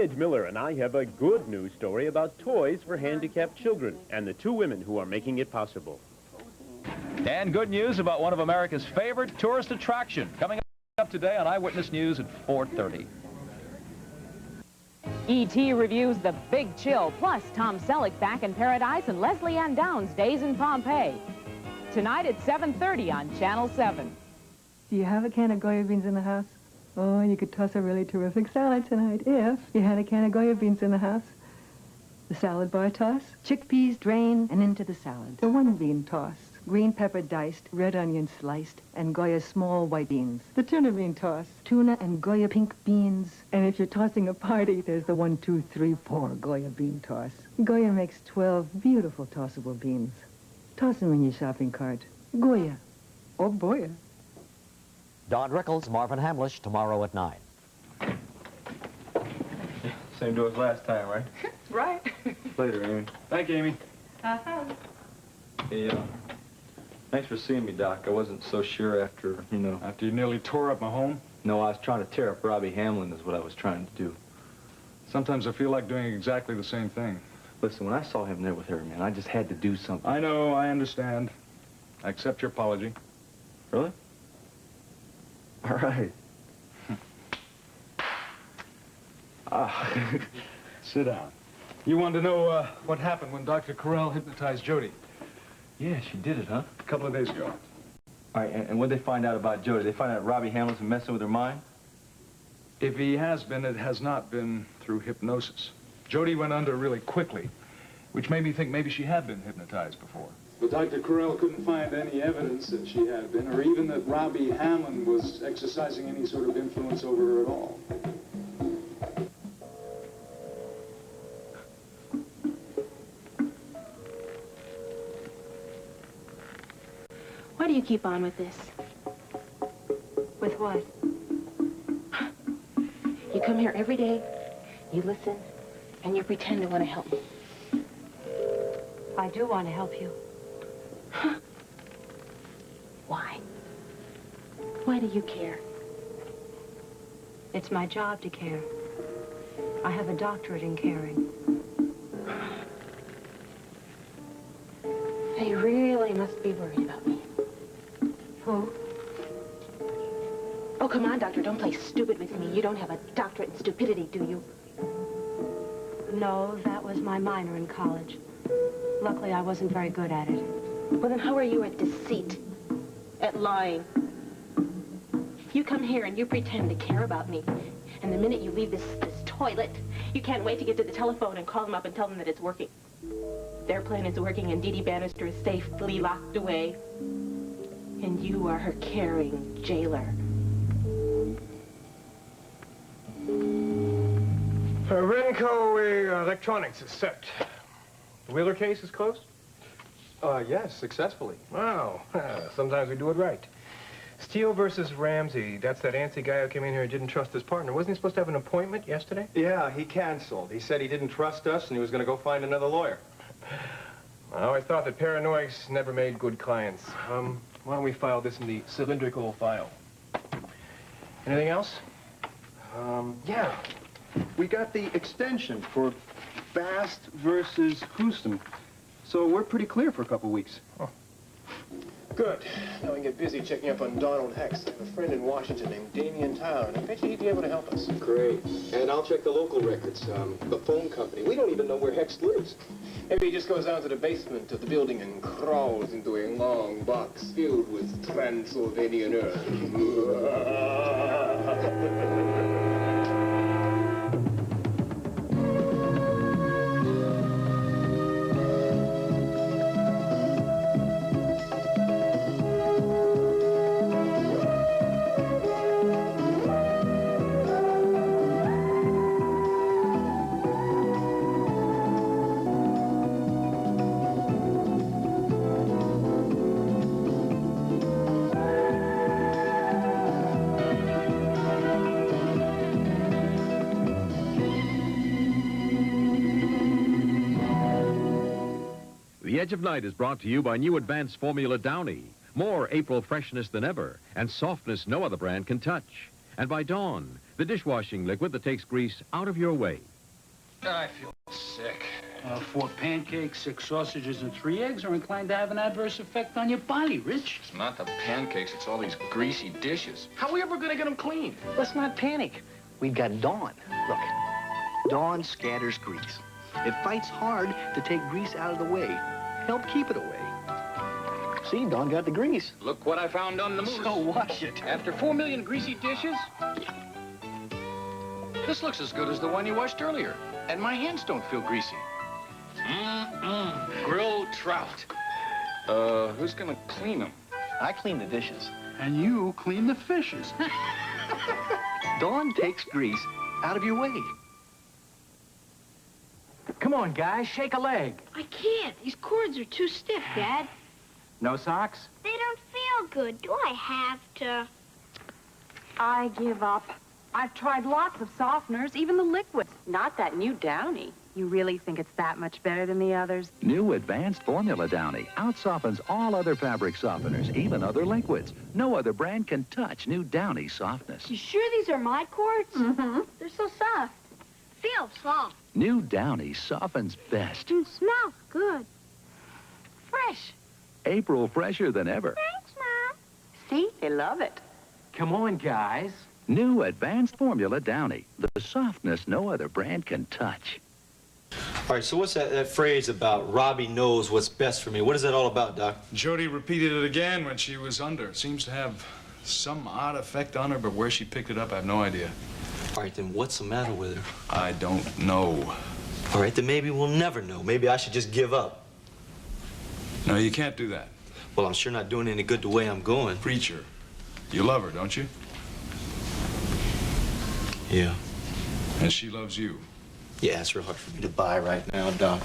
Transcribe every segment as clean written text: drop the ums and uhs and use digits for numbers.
Edge Miller and I have a good news story about toys for handicapped children and the two women who are making it possible. And good news about one of America's favorite tourist attraction coming up today on Eyewitness News at 4:30. E.T. reviews The Big Chill, plus Tom Selleck back in Paradise and Leslie Ann Down's Days in Pompeii. Tonight at 7:30 on Channel 7. Do you have a can of Goya beans in the house? Oh, you could toss a really terrific salad tonight if you had a can of Goya beans in the house. The salad bar toss, chickpeas drain and into the salad. The one bean toss, green pepper diced, red onion sliced, and Goya small white beans. The tuna bean toss, tuna and Goya pink beans. And if you're tossing a party, there's the 1, 2, 3, 4 Goya bean toss. Goya makes 12 beautiful tossable beans. Toss them in your shopping cart. Goya. Oh, boy. Don Rickles, Marvin Hamlish, tomorrow at 9. Same door as last time, right? Right. Later, Amy. Thank you, Amy. Uh-huh. Hey, thanks for seeing me, Doc. I wasn't so sure after, After you nearly tore up my home? No, I was trying to tear up Robbie Hamlin is what I was trying to do. Sometimes I feel like doing exactly the same thing. Listen, when I saw him there with her, man, I just had to do something. I know, I understand. I accept your apology. Really? All right. Sit down. You wanted to know what happened when Dr. Carell hypnotized Jody Yeah, she did it, huh? a couple of days ago. All right, and what'd they find out about Jody? They find out Robbie Hamlin's been messing with her mind? If he has been, it has not been through hypnosis. Jody went under really quickly, which made me think maybe she had been hypnotized before. But Dr. Carell couldn't find any evidence that she had been, or even that Robbie Hamlin was exercising any sort of influence over her at all. Why do you keep on with this? With what? You come here every day, you listen, and you pretend to want to help me. I do want to help you. Why? Why do you care? It's my job to care. I have a doctorate in caring. They really must be worried about me. Who? Oh, come on, Doctor, don't play stupid with me. You don't have a doctorate in stupidity, do you? No, that was my minor in college. Luckily, I wasn't very good at it. Well, then how are you at deceit? At lying? You come here and you pretend to care about me. And the minute you leave this toilet, you can't wait to get to the telephone and call them up and tell them that it's working. Their plan is working and Dee Dee Bannister is safely locked away. And you are her caring jailer. Renco Electronics is set. The Wheeler case is closed? Yes, successfully. Wow. Sometimes we do it right. Steele versus Ramsey. That's that antsy guy who came in here and didn't trust his partner. Wasn't he supposed to have an appointment yesterday? Yeah, he canceled. He said he didn't trust us and he was going to go find another lawyer. I always thought that paranoics never made good clients. Why don't we file this in the cylindrical file? Anything else? Yeah. We got the extension for Bast versus Houston. So we're pretty clear for a couple weeks. Oh. Good. Now we can get busy checking up on Donald Hex. I have a friend in Washington named Damien Town, and I bet you he'd be able to help us. Great. And I'll check the local records, the phone company. We don't even know where Hex lives. Maybe he just goes down to the basement of the building and crawls into a long box filled with Transylvanian earth. The Edge of Night is brought to you by new Advanced Formula Downy. More April freshness than ever, and softness no other brand can touch. And by Dawn, the dishwashing liquid that takes grease out of your way. I feel sick. 4 pancakes, 6 sausages, and 3 eggs are inclined to have an adverse effect on your body, Rich. It's not the pancakes, it's all these greasy dishes. How are we ever gonna get them clean? Let's not panic. We've got Dawn. Look, Dawn scatters grease. It fights hard to take grease out of the way. Help keep it away. See, Dawn got the grease. Look what I found on the moose. So wash it. After 4 million greasy dishes? This looks as good as the one you washed earlier. And my hands don't feel greasy. Grilled trout. Who's gonna clean them? I clean the dishes. And you clean the fishes. Dawn takes grease out of your way. Come on, guys, shake a leg. I can't. These cords are too stiff, Dad. No socks? They don't feel good. Do I have to? I give up. I've tried lots of softeners, even the liquids. Not that new Downy. You really think it's that much better than the others? New advanced formula Downy outsoftens all other fabric softeners, even other liquids. No other brand can touch new Downy softness. You sure these are my cords? Mm-hmm. They're so soft. Feel soft. New Downy softens best. And smells good. Fresh. April fresher than ever. Thanks, Mom. See? They love it. Come on, guys. New advanced formula Downy. The softness no other brand can touch. All right, so what's that phrase about Robbie knows what's best for me? What is that all about, Doc? Jody repeated it again when she was under. Seems to have some odd effect on her, but where she picked it up, I have no idea. All right, then what's the matter with her? I don't know. All right, then maybe we'll never know. Maybe I should just give up. No, you can't do that. Well, I'm sure not doing any good the way I'm going. Preacher, you love her, don't you? Yeah. And she loves you. Yeah, it's real hard for me to buy right now, Doc.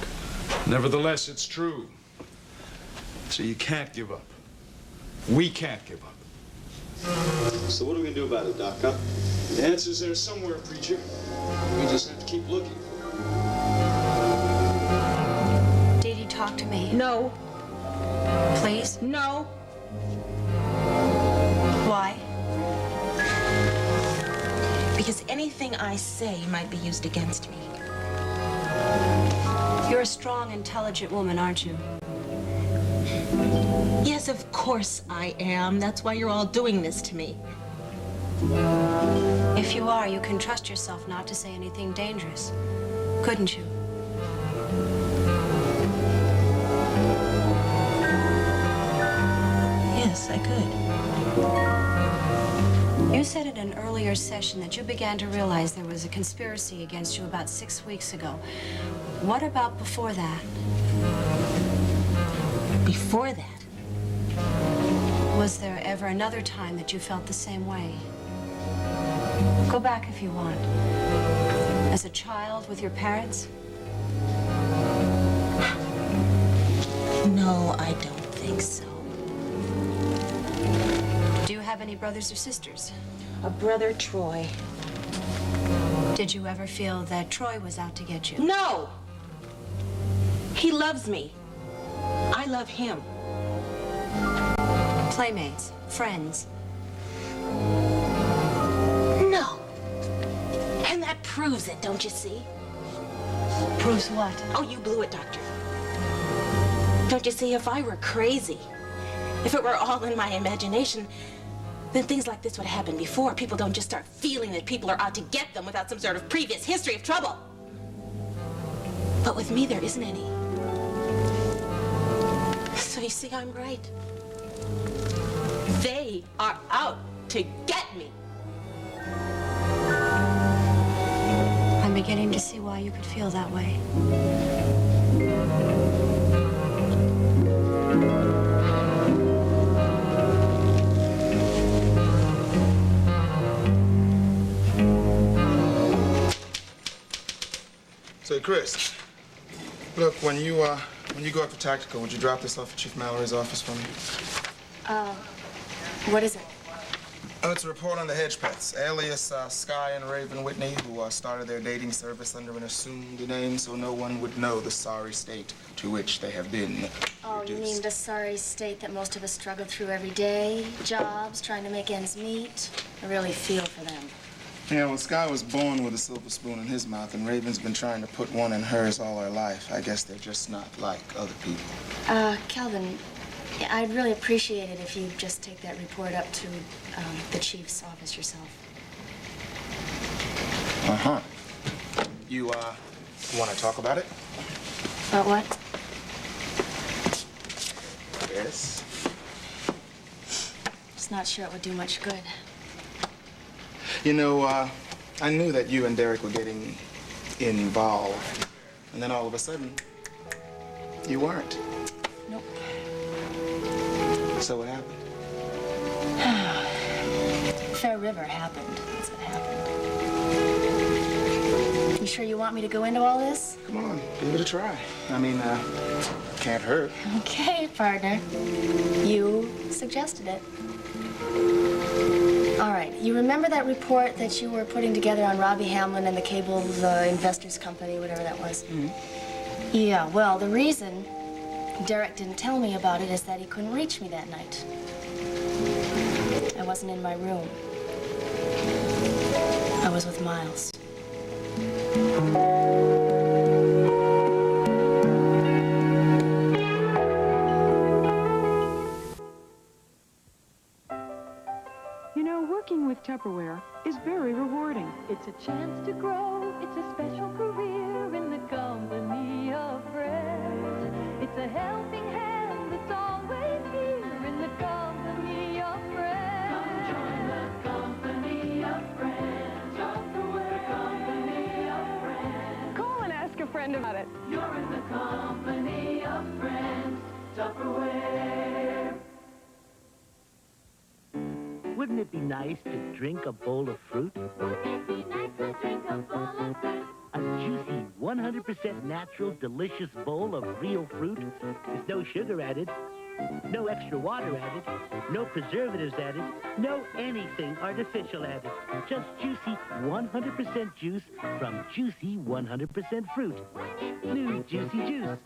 Nevertheless, it's true. So you can't give up. We can't give up. So what are we gonna do about it, Doc, huh? The answer's there somewhere, Preacher. We just have to keep looking. Did he talk to me? No. Please? No. Why? Because anything I say might be used against me. You're a strong, intelligent woman, aren't you? Yes, of course I am. That's why you're all doing this to me. If you are, you can trust yourself not to say anything dangerous, couldn't you? Yes, I could. You said in an earlier session that you began to realize there was a conspiracy against you about 6 weeks ago. What about before that? Before that? Was there ever another time that you felt the same way? Go back if you want. As a child with your parents? No, I don't think so. Do you have any brothers or sisters? A brother, Troy. Did you ever feel that Troy was out to get you? No! He loves me. I love him. Playmates, friends. No. And that proves it, don't you see? Proves what? Oh, you blew it, Doctor. Don't you see, if I were crazy, if it were all in my imagination, then things like this would happen before. People don't just start feeling that people are out to get them without some sort of previous history of trouble. But with me, there isn't any. So you see, I'm right. They are out to get me. I'm beginning to see why you could feel that way. Say, Chris, look, when you go up to Tactical, would you drop this off at Chief Mallory's office for me? What is it? Oh, it's a report on the Hedgepeths, alias Sky and Raven Whitney, who started their dating service under an assumed name so no one would know the sorry state to which they have been Oh, you mean the sorry state that most of us struggle through every day? Jobs, trying to make ends meet. I really feel for them. Yeah, well, Sky was born with a silver spoon in his mouth, and Raven's been trying to put one in hers all her life. I guess they're just not like other people. Calvin, I'd really appreciate it if you'd just take that report up to the chief's office yourself. Uh-huh. You want to talk about it? About what? Yes. Just not sure it would do much good. You know, I knew that you and Derek were getting involved, and then all of a sudden, you weren't. Nope. So what happened? Fair River happened. That's what happened. You sure you want me to go into all this? Come on, give it a try. I mean, can't hurt. Okay, partner. You suggested it. All right, you remember that report that you were putting together on Robbie Hamlin and the Cable Investors Company, whatever that was? Mm-hmm. Yeah, well, the reason Derek didn't tell me about it is that he couldn't reach me that night. I wasn't in my room. I was with Miles. You know, working with Tupperware is very rewarding. It's a chance to grow. It's a special career in the company of friends. It's a helping hand that's always here in the company of friends. Come join the company of friends. Tupperware. The company of friends. Call and ask a friend about it. You're in the company of friends. Tupperware. Wouldn't it be nice to drink a bowl of fruit? Wouldn't it be nice to drink a bowl of fruit? A juicy, 100% natural, delicious bowl of real fruit with no sugar added, no extra water added, no preservatives added, no anything artificial added. Just juicy, 100% juice from juicy, 100% fruit. New Juicy Juice.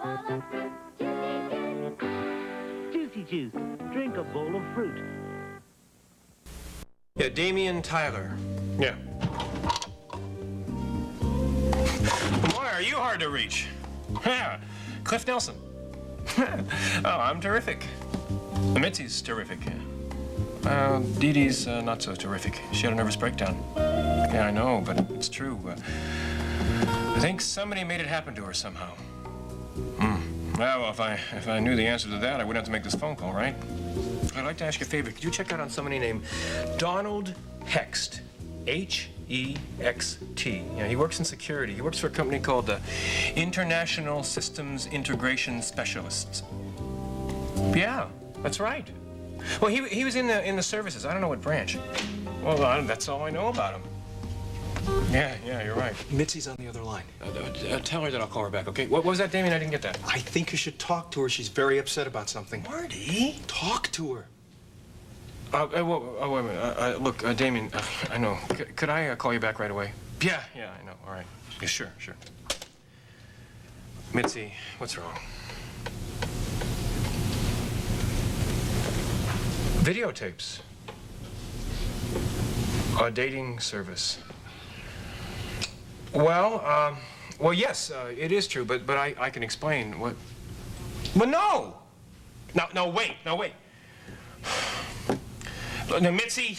Juicy Juice. Drink a bowl of fruit. Yeah, Damian Tyler. Yeah. Boy, are you hard to reach. Yeah. Cliff Nelson. Oh, I'm terrific. Mitzi's terrific. Dee Dee's not so terrific. She had a nervous breakdown. Yeah, I know, but it's true. I think somebody made it happen to her somehow. Well, if I knew the answer to that, I wouldn't have to make this phone call, right? I'd like to ask you a favor. Could you check out on somebody named Donald Hext? H-E-X-T. Yeah, he works in security. He works for a company called International Systems Integration Specialists. Yeah, that's right. Well, he was in the services. I don't know what branch. Well, that's all I know about him. Yeah, you're right. Mitzi's on the other line. Tell her that I'll call her back, okay? What was that, Damien? I didn't get that. I think you should talk to her. She's very upset about something. Marty? Talk to her. Wait a minute. Look, Damien, I know. Could I call you back right away? Yeah, I know. All right. Yeah, sure. Mitzi, what's wrong? Videotapes. A dating service. Well, yes, it is true, but I can explain what... But no! No, wait. No, Mitzi...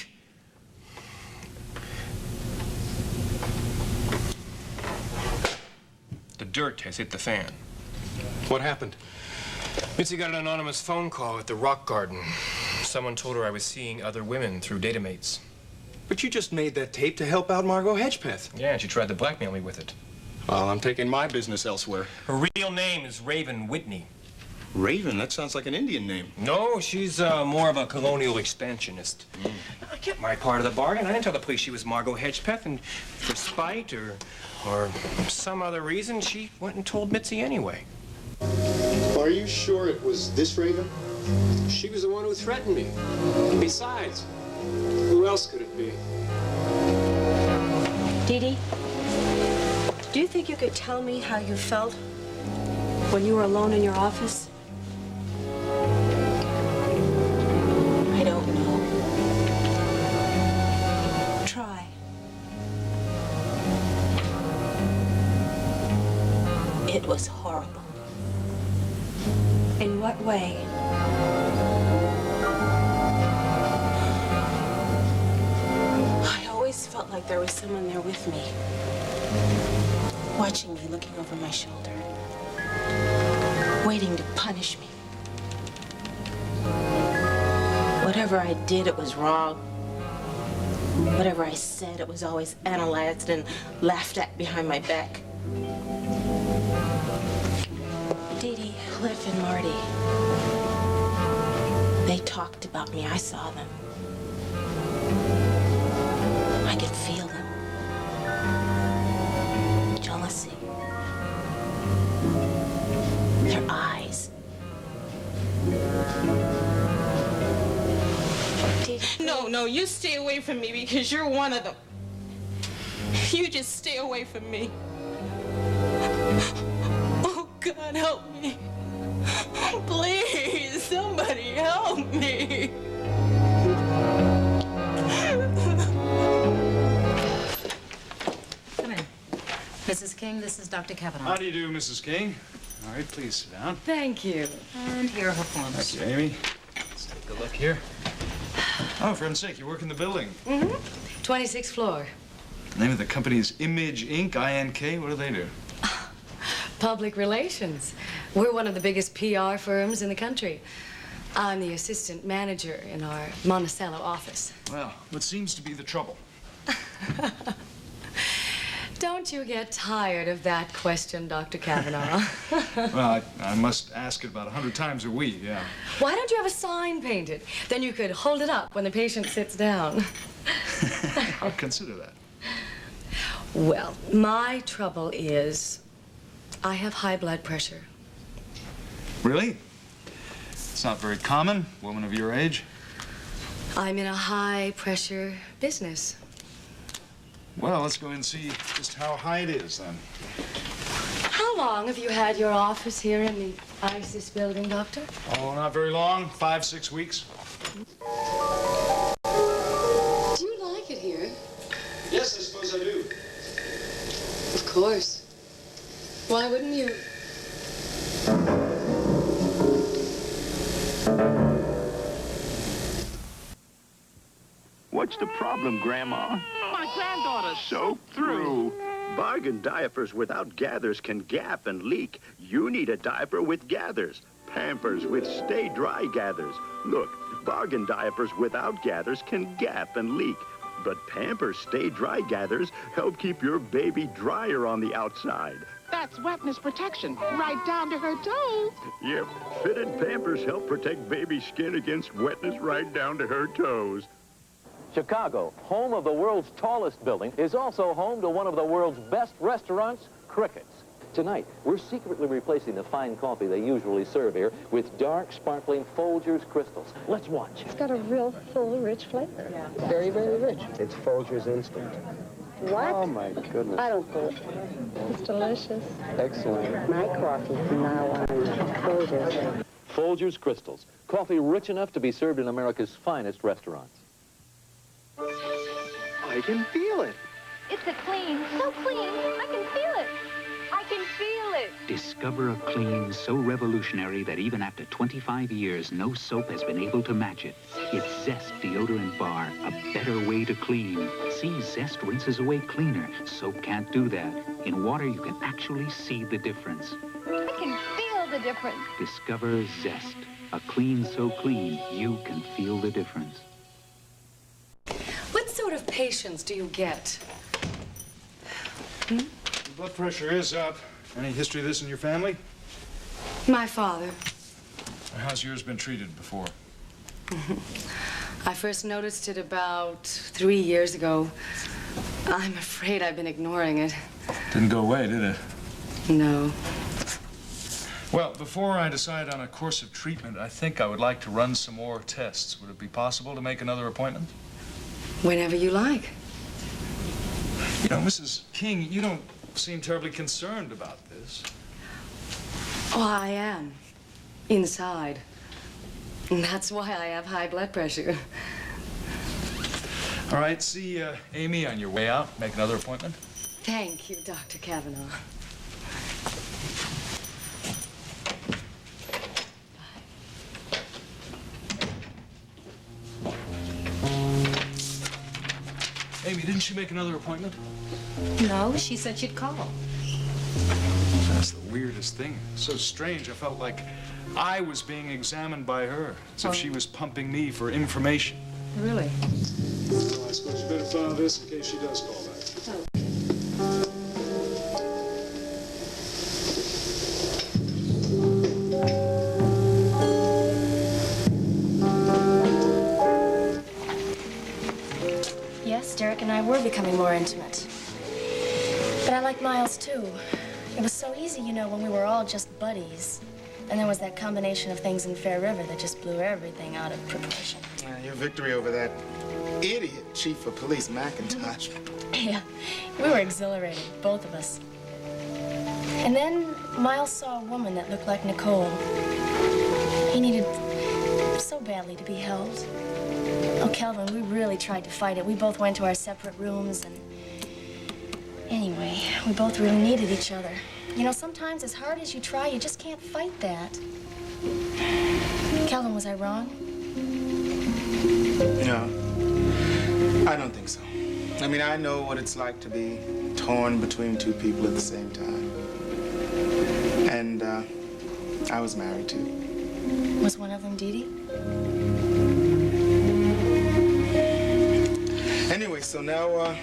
The dirt has hit the fan. What happened? Mitzi got an anonymous phone call at the Rock Garden. Someone told her I was seeing other women through datamates. But you just made that tape to help out Margot Hedgepeth. Yeah, and she tried to blackmail me with it. Well, I'm taking my business elsewhere. Her real name is Raven Whitney. Raven? That sounds like an Indian name. No, she's more of a colonial expansionist. I kept my part of the bargain. I didn't tell the police she was Margot Hedgepeth, and for spite or some other reason, she went and told Mitzi anyway. Are you sure it was this Raven? She was the one who threatened me. Besides, Who else could it be? Dee Dee, do you think you could tell me how you felt when you were alone in your office? I don't know. Try. It was horrible. In what way? I always felt like there was someone there with me, watching me, looking over my shoulder, waiting to punish me. Whatever I did, it was wrong. Whatever I said, it was always analyzed and laughed at behind my back. Dee Dee, Cliff, and Marty, they talked about me. I saw them. I could feel them. Jealousy. Their eyes. No, you stay away from me because you're one of them. You just stay away from me. Oh, God, help me. Please, somebody help me. Come in. Mrs. King, this is Dr. Kavanaugh. How do you do, Mrs. King? All right, please sit down. Thank you. And here are her forms. Thank you, Amy. Let's take a look here. Oh, for heaven's sake, you work in the building. Mm-hmm. 26th floor. The name of the company is Image Inc., I-N-K. What do they do? Public relations. We're one of the biggest PR firms in the country. I'm the assistant manager in our Monticello office. Well, what seems to be the trouble? Don't you get tired of that question, Dr. Kavanaugh? Well, I must ask it about 100 times a week, yeah. Why don't you have a sign painted? Then you could hold it up when the patient sits down. I'll consider that. Well, my trouble is I have high blood pressure. Really? It's not very common, woman of your age. I'm in a high-pressure business. Well, let's go and see just how high it is, then. How long have you had your office here in the ISIS building, Doctor? Oh, not very long. 5, 6 weeks. Do you like it here? Yes, I suppose I do. Of course. Why wouldn't you? What's the problem, Grandma? My granddaughter's Soak through. Bargain diapers without gathers can gap and leak. You need a diaper with gathers. Pampers with Stay Dry gathers. Look, bargain diapers without gathers can gap and leak. But Pampers Stay Dry gathers help keep your baby drier on the outside. That's wetness protection, right down to her toes. Yep, fitted Pampers help protect baby skin against wetness right down to her toes. Chicago, home of the world's tallest building, is also home to one of the world's best restaurants, Cricket's. Tonight, we're secretly replacing the fine coffee they usually serve here with dark, sparkling Folgers crystals. Let's watch. It's got a real full, rich flavor. Yeah. Very, very rich. It's Folgers Instant. What? Oh, my goodness. I don't think it's delicious. Excellent. My coffee from now on, Folgers. Folgers crystals, coffee rich enough to be served in America's finest restaurants. I can feel it. It's a clean, so clean, I can feel it. I can feel it. Discover a clean so revolutionary that even after 25 years, no soap has been able to match it. It's Zest Deodorant Bar, a better way to clean. See, Zest rinses away cleaner. Soap can't do that. In water, you can actually see the difference. I can feel the difference. Discover Zest, a clean so clean, you can feel the difference. What sort of patients do you get? Your blood pressure is up. Any history of this in your family? My father. How's yours been treated before? I first noticed it about 3 years ago. I'm afraid I've been ignoring it. Didn't go away, did it? No. Well, before I decide on a course of treatment, I think I would like to run some more tests. Would it be possible to make another appointment? Whenever you like. You know, Mrs. King, you don't seem terribly concerned about this. Oh, I am. Inside. And that's why I have high blood pressure. All right, see Amy on your way out. Make another appointment. Thank you, Dr. Kavanaugh. Amy, didn't she make another appointment? No, she said she'd call. That's the weirdest thing. So strange. I felt like I was being examined by her, as if she was pumping me for information. Really? Well, I suppose you better file this in case she does call back. Yes, Derek and I were becoming more intimate. But I like Miles, too. It was so easy, you know, when we were all just buddies. And there was that combination of things in Fair River that just blew everything out of proportion. Your victory over that idiot chief of police, McIntosh. Yeah, we were exhilarated, both of us. And then Miles saw a woman that looked like Nicole. He needed so badly to be held. Oh, Calvin, we really tried to fight it. We both went to our separate rooms, and anyway, we both really needed each other. You know, sometimes as hard as you try, you just can't fight that. Calvin, was I wrong? No, I don't think so. I mean, I know what it's like to be torn between two people at the same time. And I was married too. Was one of them Dee Dee? Anyway, so now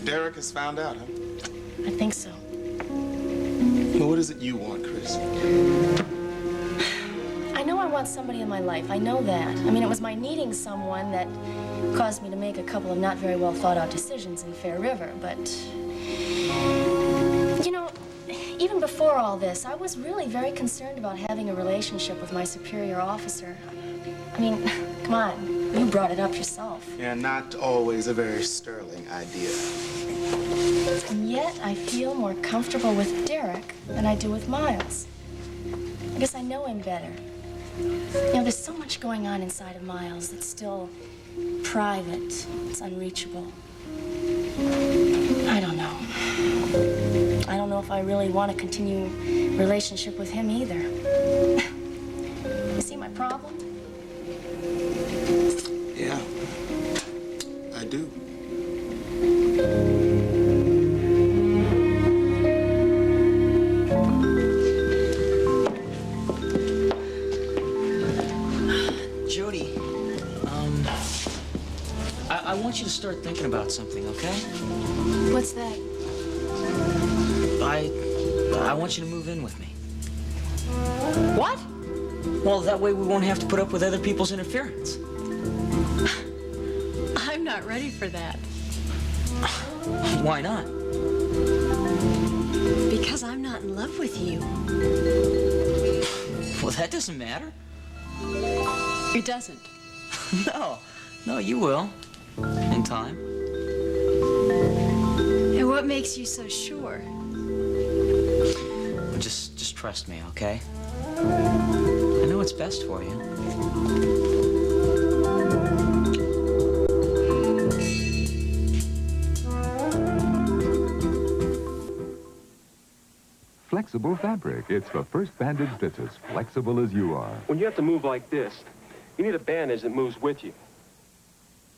Derek has found out, huh? I think so. Well, what is it you want, Chris? I know I want somebody in my life. I know that. I mean, it was my needing someone that caused me to make a couple of not very well thought out decisions in Fair River, but you know, even before all this, I was really very concerned about having a relationship with my superior officer. I mean, come on, you brought it up yourself. Yeah, not always a very sterling idea. And yet, I feel more comfortable with Derek than I do with Miles. I guess I know him better. You know, there's so much going on inside of Miles that's still private. It's unreachable. I don't know. I don't know if I really want to continue a relationship with him either. You see my problem? Yeah, I do. Jody, I want you to start thinking about something, okay? What's that? I want you to move in with me. What? Well, that way we won't have to put up with other people's interference. I'm not ready for that. Why not? Because I'm not in love with you. Well, that doesn't matter. It doesn't. No, you will. In time. And what makes you so sure? Well, just trust me, okay? I know what's best for you. Flexible fabric. It's the first bandage that's as flexible as you are. When you have to move like this, you need a bandage that moves with you.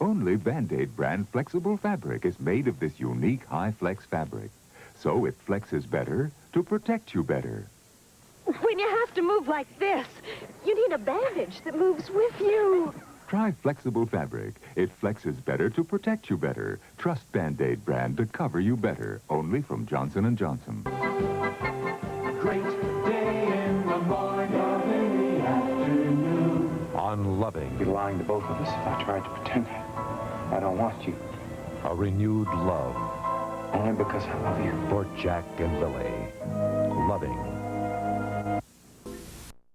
Only Band-Aid brand flexible fabric is made of this unique high-flex fabric. So it flexes better to protect you better. When you have to move like this, you need a bandage that moves with you. Try flexible fabric. It flexes better to protect you better. Trust Band-Aid brand to cover you better. Only from Johnson & Johnson. Great day in the morning, love in the afternoon. On Loving. You'd be lying to both of us if I tried to pretend I don't want you. A renewed love. Only because I love you. For Jack and Lily. Loving.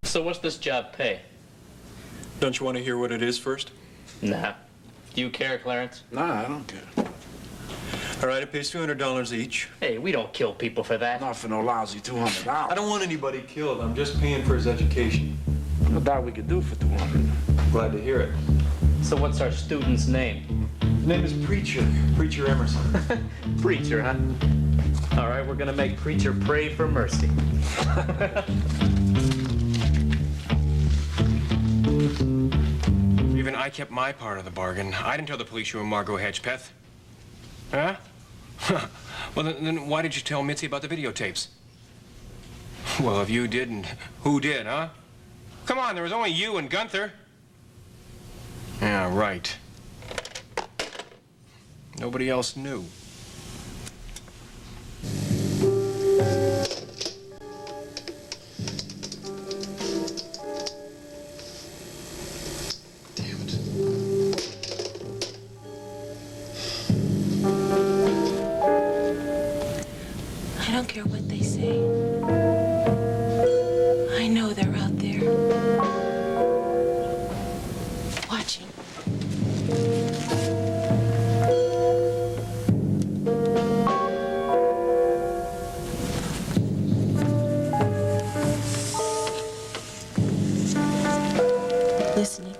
So what's this job pay? Don't you want to hear what it is first? Nah. Do you care, Clarence? Nah, I don't care. All right, it pays $200 each. Hey, we don't kill people for that. Not for no lousy $200. I don't want anybody killed. I'm just paying for his education. I doubt we could do for 200. Glad to hear it. So what's our student's name? His name is Preacher. Preacher Emerson. Preacher, huh? All right, we're gonna make Preacher pray for mercy. Even I kept my part of the bargain. I didn't tell the police you were Margot Hedgepeth. Huh? Well, then why did you tell Mitzi about the videotapes? Well, if you didn't, who did, huh? Come on, there was only you and Gunther. Yeah, right. Nobody else knew. I don't care what they say. I know they're out there. Watching. Listening.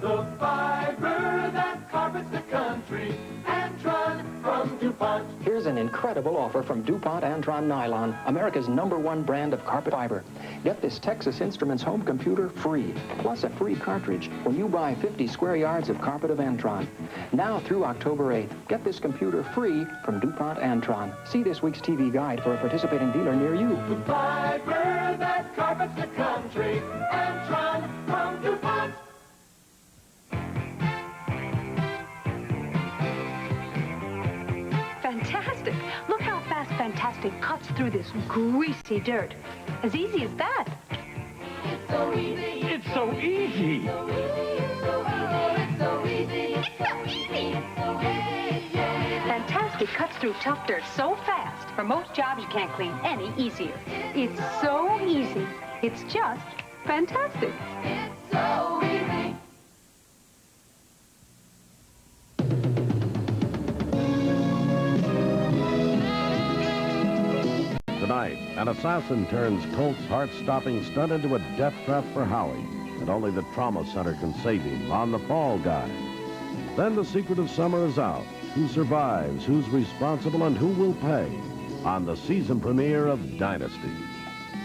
The fiber that carpets the country, Antron from DuPont. Here's an incredible offer from DuPont Antron Nylon, America's #1 brand of carpet fiber. Get this Texas Instruments home computer free, plus a free cartridge when you buy 50 square yards of carpet of Antron. Now through October 8th, get this computer free from DuPont Antron. See this week's TV guide for a participating dealer near you. The fiber that carpets the country, Antron from DuPont. Fantastic! Look how fast Fantastic cuts through this greasy dirt. As easy as that. It's so easy. It's so easy. Fantastic cuts through tough dirt so fast. For most jobs, you can't clean any easier. It's so easy. It's just fantastic. It's so easy. Tonight, an assassin turns Colt's heart-stopping stunt into a death trap for Howie, and only the trauma center can save him on The Fall Guy. Then the secret of summer is out. Who survives, who's responsible, and who will pay on the season premiere of Dynasty.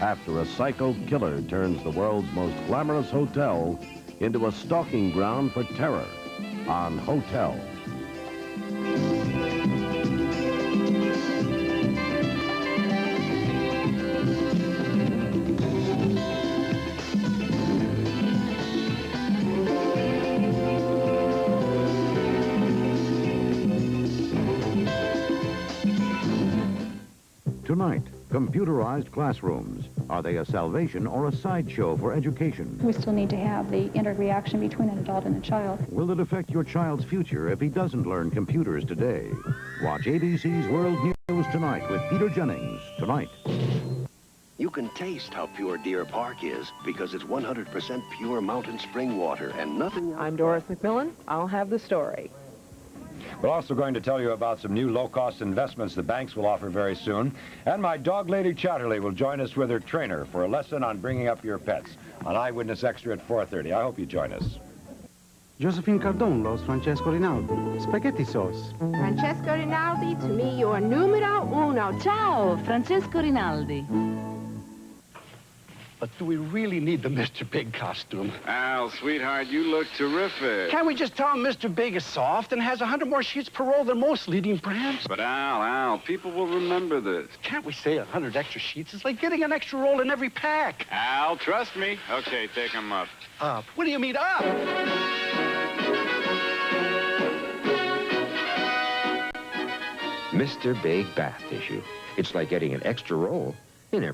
After a psycho killer turns the world's most glamorous hotel into a stalking ground for terror on Hotel. Tonight, computerized classrooms. Are they a salvation or a sideshow for education? We still need to have the interaction between an adult and a child. Will it affect your child's future if he doesn't learn computers today? Watch ABC's World News Tonight with Peter Jennings. Tonight. You can taste how pure Deer Park is because it's 100% pure mountain spring water and nothing else. I'm Doris McMillan. I'll have the story. We're also going to tell you about some new low-cost investments the banks will offer very soon. And my dog lady Chatterley will join us with her trainer for a lesson on bringing up your pets on Eyewitness Extra at 4:30. I hope you join us. Josephine Cardone loves Francesco Rinaldi. Spaghetti sauce. Francesco Rinaldi, to me, you're numero uno. Ciao, Francesco Rinaldi. But do we really need the Mr. Big costume? Al, sweetheart, you look terrific. Can't we just tell him Mr. Big is soft and has 100 more sheets per roll than most leading brands? But Al, people will remember this. Can't we say 100 extra sheets? It's like getting an extra roll in every pack. Al, trust me. Okay, take him up. Up? What do you mean up? Mr. Big bath tissue. It's like getting an extra roll